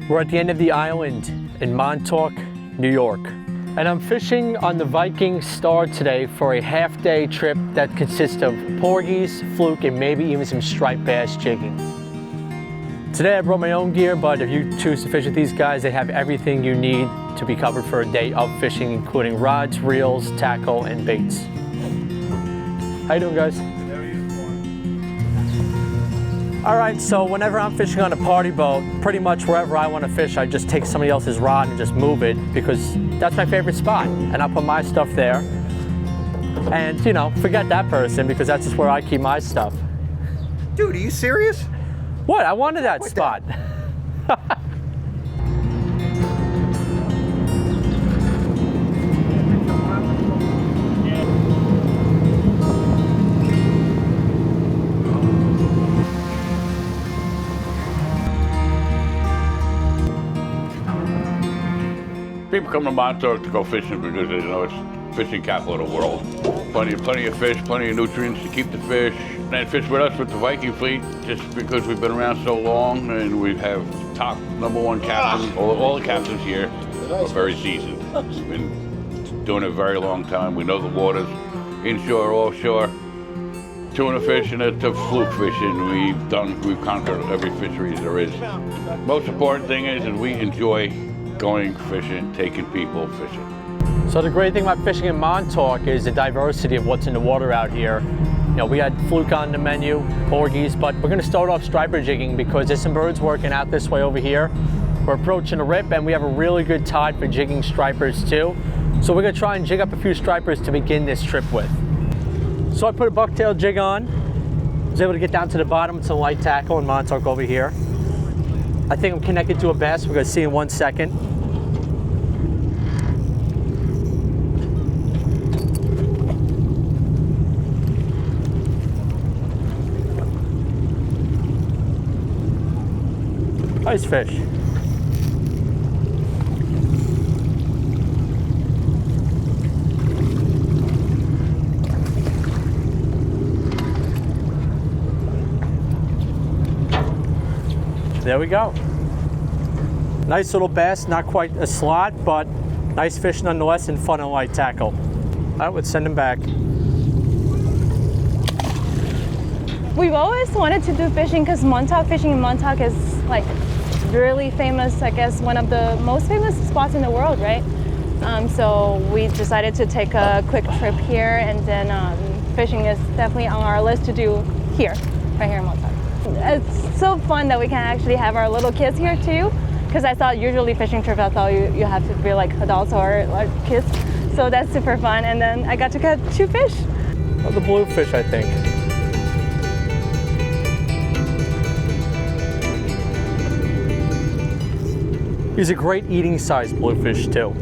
We're at the end of the island in Montauk, New York. And I'm fishing on the Viking Star today for a half-day trip that consists of porgies, fluke, and maybe even some striped bass jigging. Today I brought my own gear, but if you choose to fish with these guys, they have everything you need to be covered for a day of fishing, including rods, reels, tackle, and baits. How you doing, guys? All right, so whenever I'm fishing on a party boat, pretty much wherever I want to fish, I just take somebody else's rod and just move it because that's my favorite spot. And I'll put my stuff there. And, you know, forget that person because that's just where I keep my stuff. Dude, are you serious? What? I wanted that spot. People come to Montauk to go fishing because they know it's fishing capital of the world. Plenty of fish, plenty of nutrients to keep the fish. They fish with us with the Viking fleet just because we've been around so long and we have top #1 captain. All the captains here are very seasoned. We've been doing it a very long time. We know the waters, inshore, offshore. Tuna fishing to fluke fishing. We've conquered every fishery there is. Most important thing is we enjoy going fishing, taking people fishing. So the great thing about fishing in Montauk is the diversity of what's in the water out here. You know, we had fluke on the menu, porgies, but we're gonna start off striper jigging because there's some birds working out this way over here. We're approaching a rip and we have a really good tide for jigging stripers too. So we're gonna try and jig up a few stripers to begin this trip with. So I put a bucktail jig on. I was able to get down to the bottom with some light tackle in Montauk over here. I think I'm connected to a bass. We're gonna see in 1 second. Nice fish. There we go. Nice little bass, not quite a slot, but nice fish nonetheless and fun and light tackle. I would send him back. We've always wanted to do fishing because fishing in Montauk is like really famous, I guess one of the most famous spots in the world, right? So we decided to take a quick trip here and then fishing is definitely on our list to do here, right here in Montauk. It's so fun that we can actually have our little kids here too, because I thought usually fishing trips, I thought you have to be like adults or like kids. So that's super fun. And then I got to catch 2 fish. Oh, the bluefish, I think. He's a great eating size bluefish too.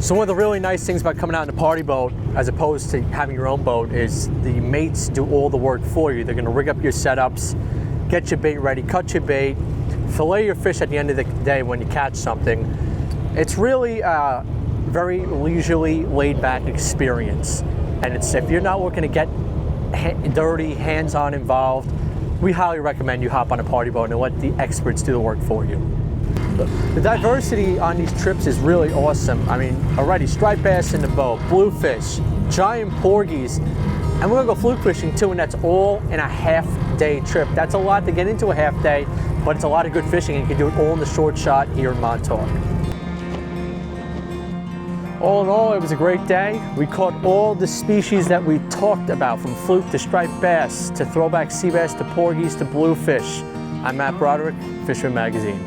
So one of the really nice things about coming out in a party boat, as opposed to having your own boat, is the mates do all the work for you. They're gonna rig up your setups, get your bait ready, cut your bait, fillet your fish at the end of the day when you catch something. It's really a very leisurely, laid-back experience. And if you're not looking to get dirty, hands-on involved, we highly recommend you hop on a party boat and let the experts do the work for you. The diversity on these trips is really awesome. I mean, already striped bass in the boat, bluefish, giant porgies, and we're gonna go fluke fishing too, and that's all in a half-day trip. That's a lot to get into a half day, but it's a lot of good fishing, and you can do it all in the short shot here in Montauk. All in all, it was a great day. We caught all the species that we talked about, from fluke to striped bass, to throwback sea bass, to porgies, to bluefish. I'm Matt Broderick, Fisherman Magazine.